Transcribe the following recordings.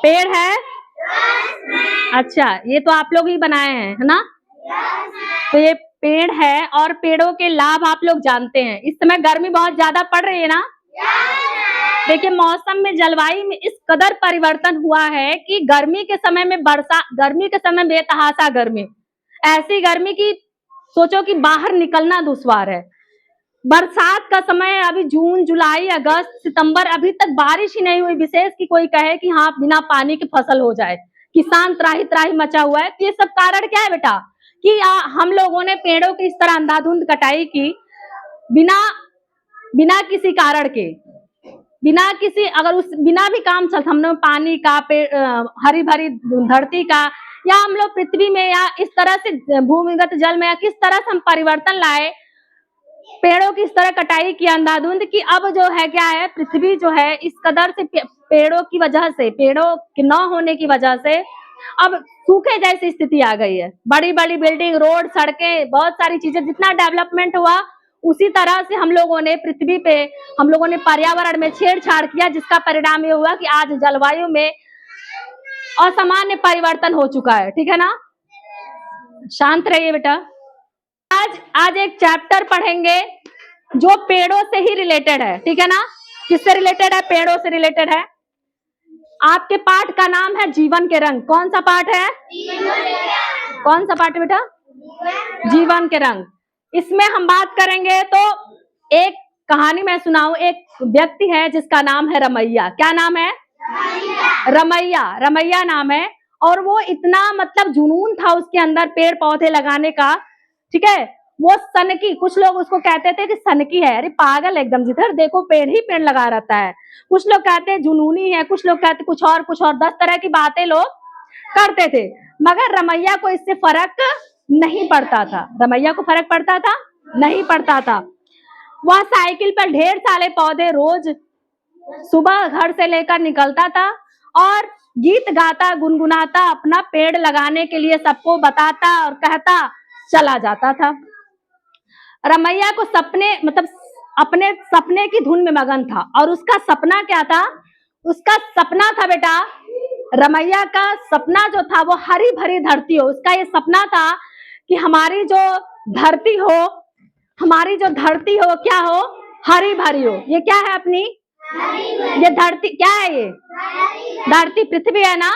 पेड़ है? अच्छा, ये तो आप लोग ही बनाए हैं, है ना? तो ये पेड़ है और पेड़ों के लाभ आप लोग जानते हैं। इस समय गर्मी बहुत ज्यादा पड़ रही है ना? देखिए, मौसम में, जलवायु में इस कदर परिवर्तन हुआ है कि गर्मी के समय में गर्मी के समय बेतहाशा गर्मी, ऐसी गर्मी की सोचो कि बाहर निकलना दुश्वार है। बरसात का समय अभी जून, जुलाई, अगस्त, सितंबर, अभी तक बारिश ही नहीं हुई विशेष कि कोई कहे कि हाँ बिना पानी की फसल हो जाए। किसान त्राही त्राही मचा हुआ है। तो ये सब कारण क्या है बेटा? कि हम लोगों ने पेड़ों की इस तरह अंधाधुंध कटाई की, बिना बिना किसी कारण के, बिना किसी, अगर उस बिना भी काम चल, हम लोग पानी का, हरी भरी धरती का, या हम लोग पृथ्वी में, या इस तरह से भूमिगत जल में, या किस तरह से हम परिवर्तन लाए, पेड़ों की इस तरह कटाई की अंधाधुंध की अब जो है क्या है, पृथ्वी जो है इस कदर से पेड़ों की वजह से, पेड़ों के न होने की वजह से अब सूखे जैसी स्थिति आ गई है। बड़ी बड़ी बिल्डिंग, रोड, सड़कें, बहुत सारी चीजें, जितना डेवलपमेंट हुआ उसी तरह से हम लोगों ने पृथ्वी पे, हम लोगों ने पर्यावरण में छेड़छाड़ किया, जिसका परिणाम ये हुआ कि आज जलवायु में असामान्य परिवर्तन हो चुका है। ठीक है ना? शांत रहिए बेटा। आज एक चैप्टर पढ़ेंगे जो पेड़ों से ही रिलेटेड है। ठीक है ना? किससे रिलेटेड है? पेड़ों से रिलेटेड है। आपके पाठ का नाम है जीवन के रंग। कौन सा पाठ है? कौन सा पाठ है बेटा? जीवन के रंग। इसमें हम बात करेंगे तो एक कहानी मैं सुनाऊं। एक व्यक्ति है जिसका नाम है रमैया। क्या नाम है? रमैया। रमैया नाम है। और वो इतना मतलब जुनून था उसके अंदर पेड़ पौधे लगाने का। ठीक है? वो सनकी, कुछ लोग उसको कहते थे कि सनकी है, अरे पागल एकदम, जिधर देखो पेड़ ही पेड़ लगा रहता है। कुछ लोग कहते हैं जुनूनी है, कुछ लोग कहते कुछ और 10 तरह की बातें लोग करते थे। मगर रमैया को इससे फर्क नहीं पड़ता था। रमैया को फर्क पड़ता था? नहीं पड़ता था। वह साइकिल पर ढेर सारे पौधे रोज सुबह घर से लेकर निकलता था और गीत गाता गुनगुनाता अपना पेड़ लगाने के लिए सबको बताता और कहता चला जाता था। रमैया को अपने सपने की धुन में मगन था। और उसका सपना क्या था? उसका सपना था बेटा, रमैया का सपना जो था वो हरी भरी धरती हो। उसका ये सपना था कि हमारी जो धरती हो, हमारी जो धरती हो क्या हो? हरी भरी हो। ये क्या है अपनी? ये धरती क्या है? ये धरती, पृथ्वी है ना?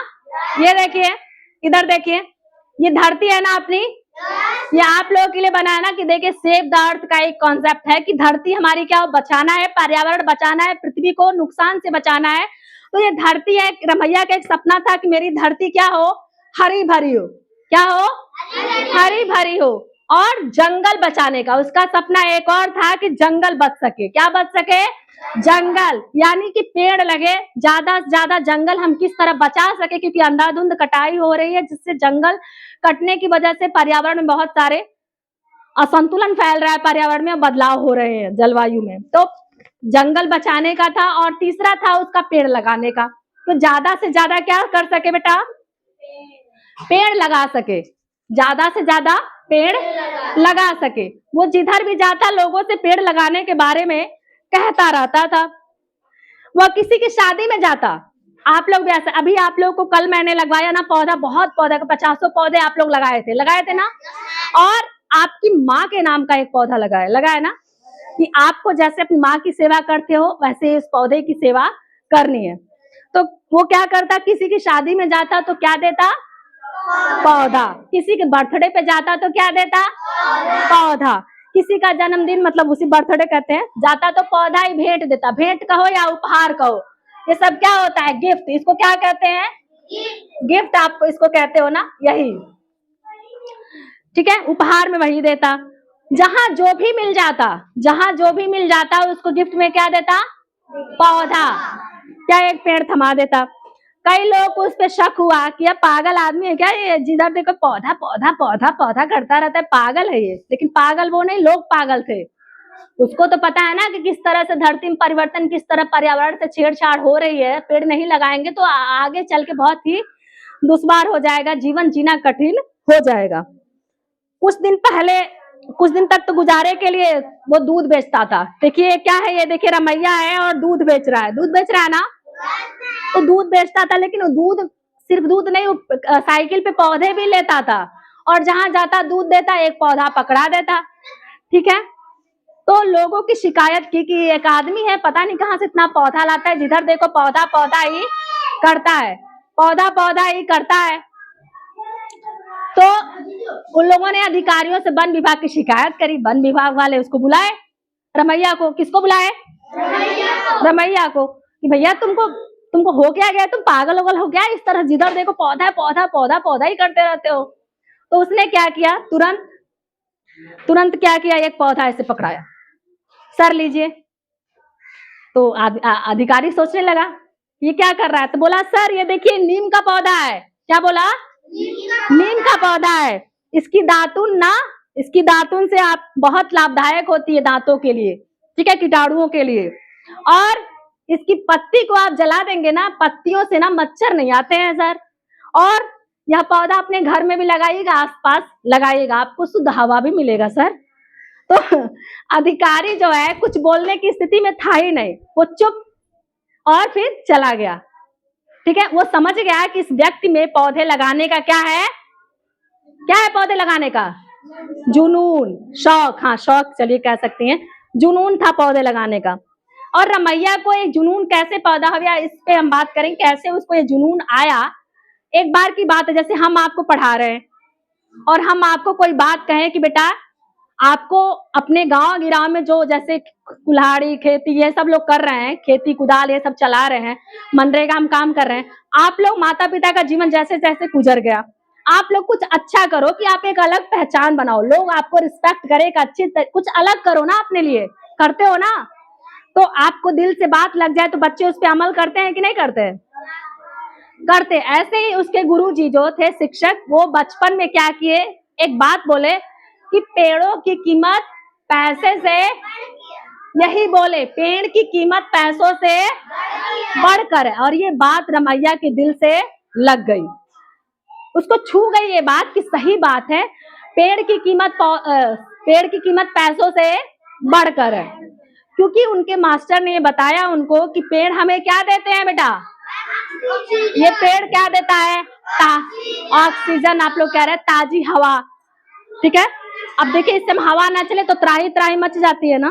ये देखिए, इधर देखिए, ये धरती है ना अपनी। ये आप लोगों के लिए बनाया ना कि देखिए सेव द अर्थ का एक कॉन्सेप्ट है कि धरती हमारी क्या हो? बचाना है, पर्यावरण बचाना है, पृथ्वी को नुकसान से बचाना है। तो ये धरती है। रमैया का एक सपना था कि मेरी धरती क्या हो? हरी भरी हो। क्या हो? हरी भरी हो। और जंगल बचाने का उसका सपना एक और था कि जंगल बच सके। क्या बच सके? जंगल, यानी कि पेड़ लगे, ज्यादा से ज्यादा जंगल हम किस तरह बचा सके, क्योंकि अंधाधुंध कटाई हो रही है, जिससे जंगल कटने की वजह से पर्यावरण में बहुत सारे असंतुलन फैल रहा है, पर्यावरण में बदलाव हो रहे हैं, जलवायु में। तो जंगल बचाने का था और तीसरा था उसका पेड़ लगाने का। तो ज्यादा से ज्यादा क्या कर सके बेटा? पेड़ लगा सके, ज्यादा से ज्यादा पेड़ लगा सके। वो जिधर भी जाता लोगों से पेड़ लगाने के बारे में कहता रहता था। वह किसी की शादी में जाता, आप लोग भी ऐसा, अभी आप लोग को कल मैंने लगवाया ना पौधा, बहुत पौधा, 50 पौधे आप लोग लगाए थे ना? और आपकी माँ के नाम का एक पौधा लगाया ना, कि आपको जैसे अपनी माँ की सेवा करते हो वैसे इस पौधे की सेवा करनी है। तो वो क्या करता? किसी की शादी में जाता तो क्या देता? पौधा। किसी के बर्थडे पे जाता तो क्या देता? पौधा। किसी का जन्मदिन, मतलब उसी बर्थडे कहते हैं, जाता तो पौधा ही भेंट देता। भेंट कहो या उपहार कहो, ये सब क्या होता है? गिफ्ट। इसको क्या कहते हैं? गिफ्ट। आप इसको कहते हो ना, यही। ठीक है? उपहार में वही देता। जहां जो भी मिल जाता उसको गिफ्ट में क्या देता? पौधा। क्या एक पेड़ थमा देता। कई लोग को उस पर शक हुआ कि अब पागल आदमी है क्या ये, जिधर देखो पौधा पौधा पौधा पौधा करता रहता है, पागल है ये। लेकिन पागल वो नहीं, लोग पागल थे। उसको तो पता है ना कि किस तरह से धरती में परिवर्तन, किस तरह पर्यावरण से छेड़छाड़ हो रही है। पेड़ नहीं लगाएंगे तो आगे चल के बहुत ही दुश्वार हो जाएगा, जीवन जीना कठिन हो जाएगा। कुछ दिन तक तो गुजारे के लिए वो दूध बेचता था। देखिए क्या है ये, देखिए रमैया है और दूध बेच रहा है। दूध बेच रहा है ना? तो दूध बेचता था, लेकिन वो दूध सिर्फ दूध नहीं, साइकिल पे पौधे भी लेता था, और जहां जाता दूध देता, एक पौधा पकड़ा देता। ठीक है, तो लोगों की शिकायत की कि एक आदमी है, पता नहीं कहां से इतना पौधा लाता है, जिधर देखो पौधा पौधा ही करता है, पौधा पौधा ही करता है। तो उन लोगों ने अधिकारियों से वन विभाग की शिकायत करी। वन विभाग वाले उसको बुलाए, रमैया को। किसको बुलाए? रमैया को, कि भैया तुमको हो क्या गया, तुम पागल वगल हो गया, इस तरह जिधर देखो पौधा पौधा पौधा पौधा ही करते रहते हो। तो उसने क्या किया, तुरंत क्या किया, एक पौधा ऐसे पकड़ाया, सर लीजिए। तो अधिकारी सोचने लगा ये क्या कर रहा है, तो बोला सर ये देखिए नीम का पौधा है। क्या बोला? नीम का पौधा है। इसकी दातुन से आप बहुत लाभदायक होती है दांतों के लिए, ठीक है, कीटाणुओं के लिए। और इसकी पत्ती को आप जला देंगे ना, पत्तियों से ना मच्छर नहीं आते हैं सर। और यह पौधा अपने घर में भी लगाइएगा, आसपास लगाइएगा, आपको शुद्ध हवा भी मिलेगा सर। तो अधिकारी जो है कुछ बोलने की स्थिति में था ही नहीं, वो चुप और फिर चला गया। ठीक है, वो समझ गया कि इस व्यक्ति में पौधे लगाने का क्या है पौधे लगाने का जुनून, शौक, हाँ शौक चलिए कह सकती हैं, जुनून था पौधे लगाने का। और रमैया को एक जुनून कैसे पैदा हो गया, इस पे हम बात करेंगे, कैसे उसको ये जुनून आया। एक बार की बात है, जैसे हम आपको पढ़ा रहे हैं और हम आपको कोई बात कहें कि बेटा आपको अपने गांव गिराव में जो जैसे कुल्हाड़ी खेती ये सब लोग कर रहे हैं, खेती कुदाल ये सब चला रहे हैं, मनरेगा में काम कर रहे हैं, आप लोग माता पिता का जीवन जैसे जैसे गुजर गया, आप लोग कुछ अच्छा करो कि आप एक अलग पहचान बनाओ, लोग आपको रिस्पेक्ट करें, एक अच्छी कुछ अलग करो ना अपने लिए, करते हो ना। तो आपको दिल से बात लग जाए तो बच्चे उस पर अमल करते हैं कि नहीं करते? करते। ऐसे ही उसके गुरुजी जो थे शिक्षक, वो बचपन में क्या किए, एक बात बोले कि पेड़ों की कीमत पैसे से, यही बोले पेड़ की कीमत पैसों से बढ़कर है। और ये बात रमैया के दिल से लग गई, उसको छू गई ये बात कि सही बात है, पेड़ की कीमत पैसों से बढ़कर है। क्योंकि उनके मास्टर ने ये बताया उनको कि पेड़ हमें क्या देते हैं बेटा, ये पेड़ क्या देता है, ऑक्सीजन, आप लोग कह रहे हैं ताजी हवा। ठीक है, अब देखिए इस समय हवा ना चले तो त्राही त्राही मच जाती है ना,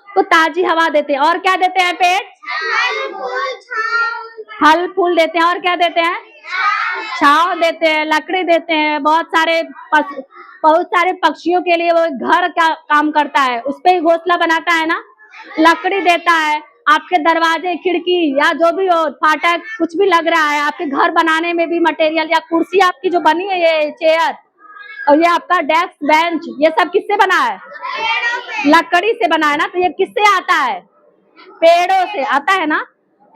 तो ताजी हवा देते हैं। और क्या देते हैं पेड़? फल फूल देते हैं। और क्या देते हैं? छांव देते हैं, लकड़ी देते हैं, बहुत सारे पक्षियों के लिए वो घर का काम करता है, उस पे ही घोंसला बनाता है ना, लकड़ी देता है। आपके दरवाजे खिड़की या जो भी हो, फाटक कुछ भी लग रहा है, आपके घर बनाने में भी मटेरियल, या कुर्सी आपकी जो बनी है, ये चेयर और ये आपका डेस्क बेंच, ये सब किससे बना है? लकड़ी से बना है ना। तो ये किससे आता है? पेड़ों से आता है ना।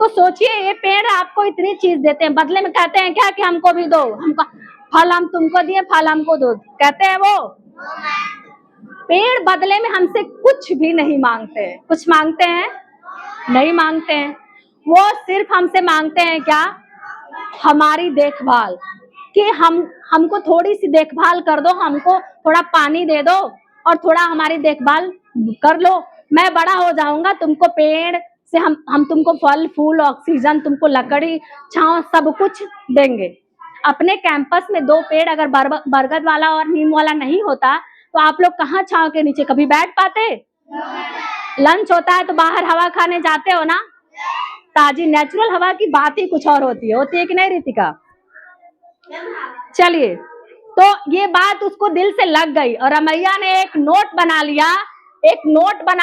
तो सोचिए ये पेड़ आपको इतनी चीज देते हैं, बदले में कहते हैं क्या कि हमको भी दो, हमको फल हम तुमको दिए, फल हमको दो, कहते हैं वो? पेड़ बदले में हमसे कुछ भी नहीं मांगते। कुछ मांगते हैं? नहीं मांगते हैं। वो सिर्फ हमसे मांगते हैं क्या? हमारी देखभाल, कि हमको थोड़ी सी देखभाल कर दो, हमको थोड़ा पानी दे दो और थोड़ा हमारी देखभाल कर लो, मैं बड़ा हो जाऊंगा, तुमको पेड़ से हम तुमको फल फूल, ऑक्सीजन, तुमको लकड़ी, छांव सब कुछ देंगे। अपने कैंपस में 2 पेड़ अगर बरगद वाला और नीम वाला नहीं होता तो आप लोग कहाँ छांव के नीचे कभी बैठ पाते? लंच होता है तो बाहर हवा खाने जाते हो ना, ताजी नेचुरल हवा की बात ही कुछ और होती है कि नहीं रितिका? चलिए, तो ये बात उसको दिल से लग गई और रमैया ने एक नोट बना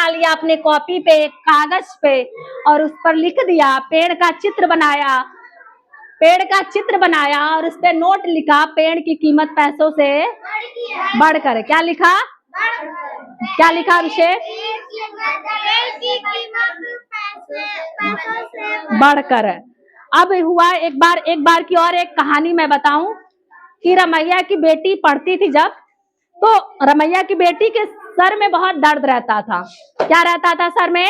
लिया अपने कॉपी पे, कागज पे, और उस पर लिख दिया, पेड़ का चित्र बनाया और उस पे नोट लिखा, पेड़ की कीमत पैसों से बढ़कर। क्या लिखा अभिषेक? बढ़कर। अब हुआ एक बार की और एक कहानी मैं बताऊं कि रमैया की बेटी पढ़ती थी जब, तो रमैया की बेटी के सर में बहुत दर्द रहता था। क्या रहता था सर में?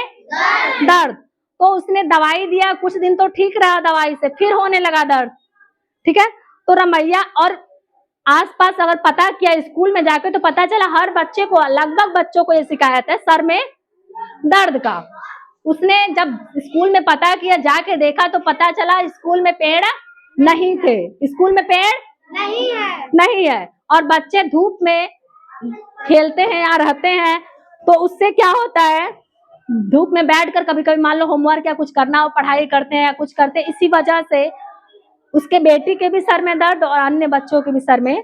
दर्द। तो उसने दवाई दिया, कुछ दिन तो ठीक रहा दवाई से, फिर होने लगा दर्द। ठीक है, तो रमैया और आसपास अगर पता किया स्कूल में जाकर तो पता चला हर बच्चे को, लगभग बच्चों को ये शिकायत है सर में दर्द का। उसने जब स्कूल में पता किया, जाके देखा तो पता चला स्कूल में पेड़ नहीं थे, स्कूल में पेड़ नहीं है। और बच्चे धूप में खेलते हैं या रहते हैं, तो उससे क्या होता है, धूप में बैठकर कभी कभी मान लो होमवर्क या कुछ करना हो, पढ़ाई करते हैं या कुछ करते हैं, इसी वजह से उसके बेटी के भी सर में दर्द और अन्य बच्चों के भी सर में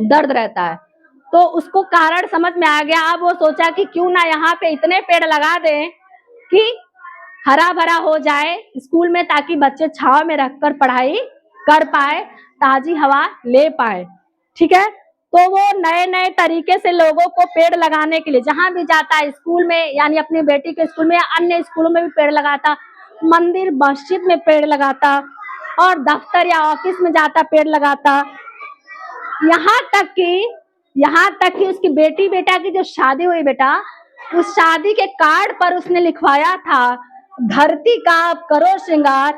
दर्द रहता है। तो उसको कारण समझ में आ गया। अब वो सोचा कि क्यों ना यहाँ पे इतने पेड़ लगा दें कि हरा भरा हो जाए स्कूल में, ताकि बच्चे छांव में रखकर पढ़ाई कर पाए, ताजी हवा ले पाए। ठीक है, तो वो नए नए तरीके से लोगों को पेड़ लगाने के लिए, जहां भी जाता है स्कूल में, यानी अपनी बेटी के स्कूल में या अन्य स्कूलों में भी पेड़ लगाता, मंदिर मस्जिद में पेड़ लगाता, और दफ्तर या ऑफिस में जाता पेड़ लगाता। यहाँ तक कि उसकी बेटी बेटा की जो शादी हुई बेटा, उस शादी के कार्ड पर उसने लिखवाया था, धरती का आप करो श्रृंगार,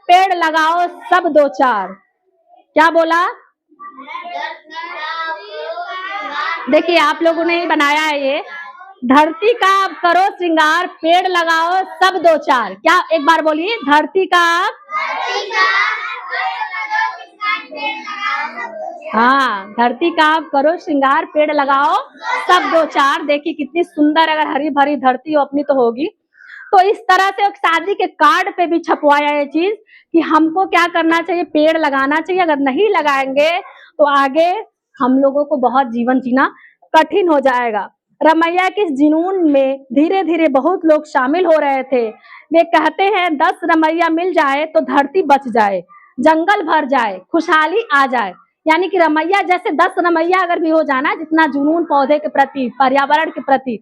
पेड़ लगाओ सब दो चार। क्या बोला? देखिए आप लोगों ने ही बनाया है ये, धरती का आप करो श्रृंगार, पेड़ लगाओ सब दो चार। क्या, एक बार बोलिए, धरती का आप, हाँ, धरती का आप करो श्रृंगार, पेड़ लगाओ सब दो चार। देखिए कितनी सुंदर, अगर हरी भरी धरती हो अपनी तो होगी। तो इस तरह से एक शादी के कार्ड पे भी छपवाया ये चीज कि हमको क्या करना चाहिए, पेड़ लगाना चाहिए। अगर नहीं लगाएंगे तो आगे हम लोगों को बहुत जीवन जीना कठिन हो जाएगा। रमैया के इस जुनून में धीरे धीरे बहुत लोग शामिल हो रहे थे। वे कहते हैं 10 रमैया मिल जाए तो धरती बच जाए, जंगल भर जाए, खुशहाली आ जाए। यानी कि रमैया जैसे 10 रमैया अगर भी हो जाना, जितना जुनून पौधे के प्रति, पर्यावरण के प्रति,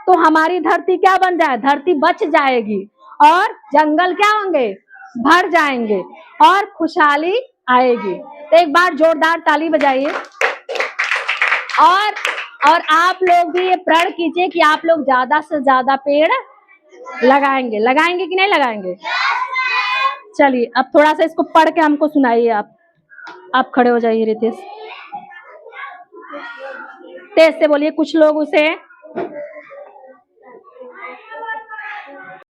तो हमारी धरती क्या बन जाए, धरती बच जाएगी और जंगल क्या होंगे, भर जाएंगे और खुशहाली आएगी। तो एक बार जोरदार ताली बजाइए। और आप लोग भी ये प्रण कीजिए कि आप लोग ज्यादा से ज्यादा पेड़ लगाएंगे। लगाएंगे कि नहीं लगाएंगे? चलिए अब थोड़ा सा इसको पढ़ के हमको सुनाइए। आप खड़े हो जाइए रितेश, तेज से बोलिए, कुछ लोग उसे